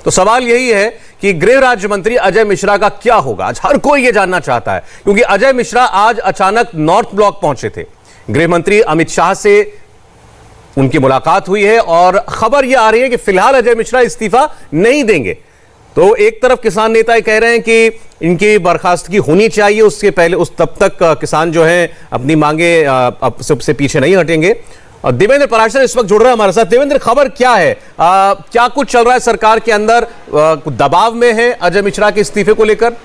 तो सवाल यही है कि गृह राज्य मंत्री अजय मिश्रा का क्या होगा। आज हर कोई यह जानना चाहता है, क्योंकि अजय मिश्रा आज अचानक नॉर्थ ब्लॉक पहुंचे थे। गृह मंत्री अमित शाह से उनकी मुलाकात हुई है और खबर यह आ रही है कि फिलहाल अजय मिश्रा इस्तीफा नहीं देंगे। तो एक तरफ किसान नेता कह रहे हैं कि इनकी बर्खास्तगी होनी चाहिए, उसके पहले तब तक किसान जो हैं अपनी मांगे सबसे पीछे नहीं हटेंगे। देवेंद्र पराशर इस वक्त जुड़ रहा है हमारे साथ। देवेंद्र, खबर क्या है, क्या कुछ चल रहा है सरकार के अंदर, दबाव में है अजय मिश्रा के इस्तीफे को लेकर?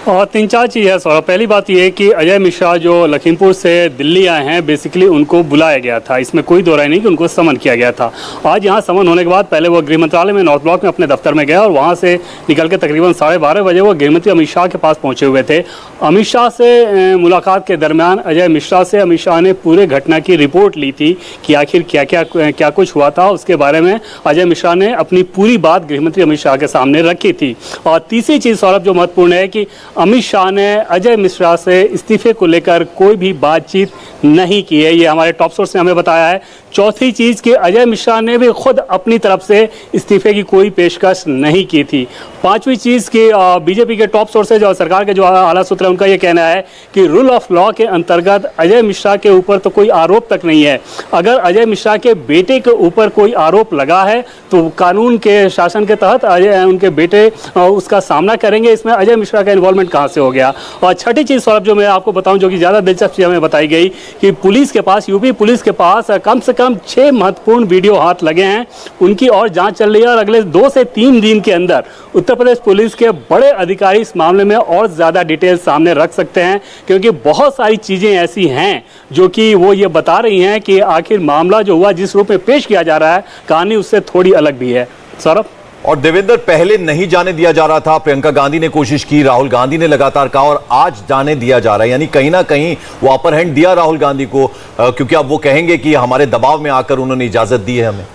और 3-4 चीज़ है सौरभ। पहली बात यह है कि अजय मिश्रा जो लखीमपुर से दिल्ली आए हैं, बेसिकली उनको बुलाया गया था, इसमें कोई दो राय नहीं कि उनको समन किया गया था। आज यहाँ समन होने के बाद पहले वो गृह मंत्रालय में नॉर्थ ब्लॉक में अपने दफ्तर में गया और वहाँ से निकल के तकरीबन 12:30 बजे वो गृह मंत्री अमित शाह के पास पहुँचे हुए थे। अमित शाह से मुलाकात के दरमियान अजय मिश्रा से अमित शाह ने पूरे घटना की रिपोर्ट ली थी कि आखिर क्या कुछ हुआ था। उसके बारे में अजय मिश्रा ने अपनी पूरी बात गृह मंत्री अमित शाह के सामने रखी थी। और तीसरी चीज़ सौरभ जो महत्वपूर्ण है कि अमित शाह ने अजय मिश्रा से इस्तीफे को लेकर कोई भी बातचीत नहीं की है, ये हमारे टॉप सोर्स ने हमें बताया है। चौथी चीज़ कि अजय मिश्रा ने भी खुद अपनी तरफ से इस्तीफे की कोई पेशकश नहीं की थी। पांचवी चीज़ कि बीजेपी के टॉप सोर्सेज और सरकार के जो आला सूत्र है उनका ये कहना है कि रूल ऑफ लॉ के अंतर्गत अजय मिश्रा के ऊपर तो कोई आरोप तक नहीं है। अगर अजय मिश्रा के बेटे के ऊपर कोई आरोप लगा है तो कानून के शासन के तहत उनके बेटे उसका सामना करेंगे। इसमें अजय मिश्रा का इन्वॉल्वमेंट कहाँ से हो गया? और छठी चीज़ सौरभ जो मैं आपको बताऊं, जो कि ज़्यादा दिलचस्प हमें बताई गई कि पुलिस के पास, यूपी पुलिस के पास कम से कम 6 महत्वपूर्ण वीडियो हाथ लगे हैं। उनकी और जांच चल रही है और अगले 2 से 3 दिन के अंदर उत्तर प्रदेश पुलिस के बड़े अधिकारी इस मामले में और ज़्यादा डिटेल सामने रख सकते हैं, क्योंकि बहुत सारी चीज़ें ऐसी हैं जो कि वो ये बता रही हैं कि आखिर मामला जो हुआ, जिस रूप में पेश किया जा रहा है, कहानी उससे थोड़ी अलग भी है। सौरभ और देवेंद्र, पहले नहीं जाने दिया जा रहा था, प्रियंका गांधी ने कोशिश की, राहुल गांधी ने लगातार कहा और आज जाने दिया जा रहा है। यानी कहीं ना कहीं वो अपर हैंड दिया राहुल गांधी को, क्योंकि अब वो कहेंगे कि हमारे दबाव में आकर उन्होंने इजाजत दी है हमें।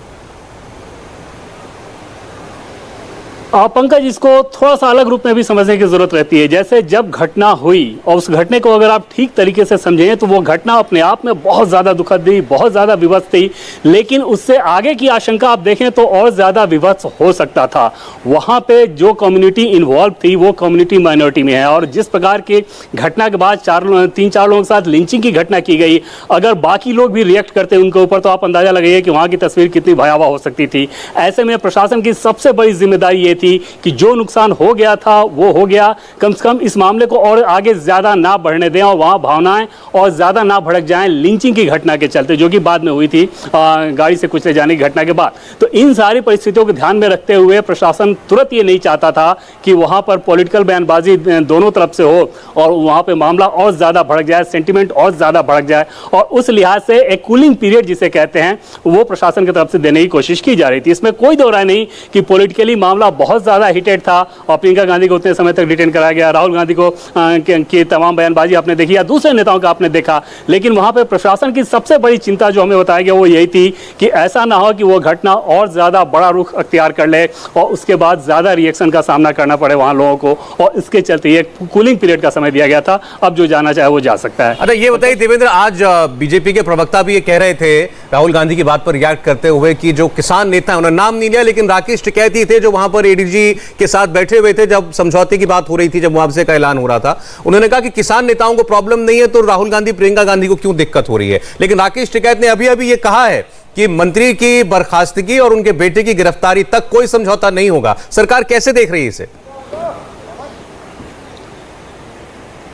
पंकज, इसको थोड़ा सा अलग रूप में भी समझने की जरूरत रहती है। जैसे जब घटना हुई और उस घटने को अगर आप ठीक तरीके से समझें तो वो घटना अपने आप में बहुत ज़्यादा दुखद थी, बहुत ज़्यादा विवश थी, लेकिन उससे आगे की आशंका आप देखें तो और ज़्यादा विवश हो सकता था। वहाँ पे जो कम्युनिटी इन्वॉल्व थी वो कम्युनिटी माइनॉरिटी में है और जिस प्रकार की घटना के बाद 3-4 लोगों के साथ लिंचिंग की घटना की गई, अगर बाकी लोग भी रिएक्ट करते उनके ऊपर तो आप अंदाजा लगाइए कि वहाँ की तस्वीर कितनी भयावह हो सकती थी। ऐसे में प्रशासन की सबसे बड़ी जिम्मेदारी ये कि जो नुकसान हो गया था वो हो गया, कम से कम इस मामले को और आगे ज्यादा ना बढ़ने दें और वहां भावनाएं और ज्यादा ना भड़क जाएं लिंचिंग की घटना के चलते, जो कि बाद में हुई थी गाड़ी से कुचले जाने की घटना के बाद। तो इन सारी परिस्थितियों को ध्यान में रखते हुए प्रशासन तुरंत ये नहीं चाहता था कि वहां पर पॉलिटिकल बयानबाजी दोनों तरफ से हो और वहां पर मामला और ज्यादा भड़क जाए, सेंटिमेंट और ज्यादा भड़क जाए। और उस लिहाज से एक कूलिंग पीरियड जिसे कहते हैं वो प्रशासन की तरफ से देने की कोशिश की जा रही थी। इसमें कोई दो राय नहीं कि पॉलिटिकली मामला बहुत ज्यादा हिटेड था और प्रियंका गांधी को उतने समय तक डिटेन कराया गया, राहुल गांधी को की तमाम बयानबाजी आपने देखी या दूसरे नेताओं का आपने देखा। लेकिन वहां पे प्रशासन की सबसे बड़ी चिंता जो हमें बताया गया वो यही थी कि ऐसा ना हो कि वो घटना और ज्यादा बड़ा रुख अख्तियार कर ले और उसके बाद ज्यादा रिएक्शन का सामना करना पड़े वहां लोगों को, और इसके चलते एक कूलिंग पीरियड का समय दिया गया था। अब जो जाना चाहे वो जा सकता है। अच्छा, ये बताइए देवेंद्र, आज बीजेपी के प्रवक्ता भी ये कह रहे थे राहुल गांधी की बात पर रिएक्ट करते हुए कि जो किसान नेता, उन्होंने नाम नहीं लिया लेकिन राकेश टिकैती थे जो वहां पर एडीजी के साथ बैठे हुए थे जब समझौते की बात हो रही थी, जब मुआवजे का ऐलान हो रहा था। उन्होंने कहा कि किसान नेताओं को प्रॉब्लम नहीं है तो राहुल गांधी प्रियंका गांधी को क्यों दिक्कत हो रही है। लेकिन राकेश टिकैत ने अभी अभी ये कहा है कि मंत्री की बर्खास्तगी और उनके बेटे की गिरफ्तारी तक कोई समझौता नहीं होगा। सरकार कैसे देख रही है इसे?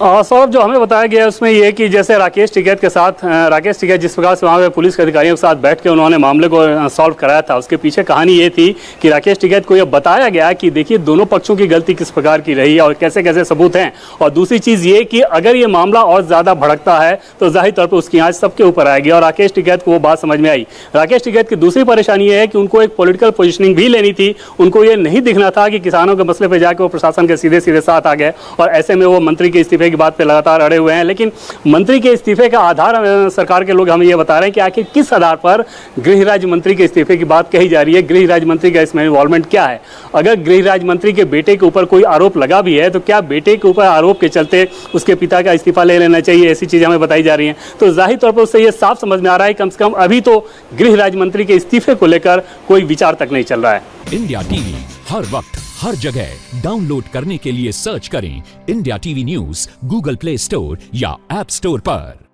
सौरभ, जो हमें बताया गया है उसमें यह कि जैसे राकेश टिकैत के साथ, राकेश टिकैत जिस प्रकार से वहाँ पे पुलिस के अधिकारियों के साथ बैठ के उन्होंने मामले को सॉल्व कराया था, उसके पीछे कहानी ये थी कि राकेश टिकैत को यह बताया गया कि देखिए दोनों पक्षों की गलती किस प्रकार की रही और कैसे कैसे सबूत हैं। और दूसरी चीज़ ये कि अगर ये मामला और ज़्यादा भड़कता है तो जाहिर तौर पर उसकी आँच सबके ऊपर आएगी और राकेश टिकैत को वो बात समझ में आई। राकेश टिकैत की दूसरी परेशानी ये है कि उनको एक पॉलिटिकल पोजिशनिंग भी लेनी थी। उनको ये नहीं दिखना था कि किसानों के मसले पर जाकर वो प्रशासन के सीधे सीधे साथ आ गए और ऐसे में वो मंत्री के इस्तीफे इस्तीफे की बात पे लगातार अड़े हुए हैं, लेकिन मंत्री के इस्तीफे का आधार सरकार के लोग हमें ये बता रहे हैं कि आखिर किस आधार पर गृह राज्य मंत्री के इस्तीफे की बात कही जा रही है, गृह राज्य मंत्री का इसमें इन्वॉल्वमेंट क्या है। अगर गृह राज्य मंत्री के बेटे के ऊपर कोई आरोप लगा भी है तो क्या बेटे के ऊपर आरोप के चलते उसके पिता का इस्तीफा ले लेना चाहिए, ऐसी चीजें हमें बताई जा रही हैं। तो जाहिर तौर पर उससे ये साफ समझ में आ रहा है कम से कम अभी तो गृह राज्य मंत्री के इस्तीफे को लेकर कोई विचार तक नहीं चल रहा है। इंडिया टीवी हर वक्त हर जगह डाउनलोड करने के लिए सर्च करें India TV news Google play store या ऐप स्टोर पर।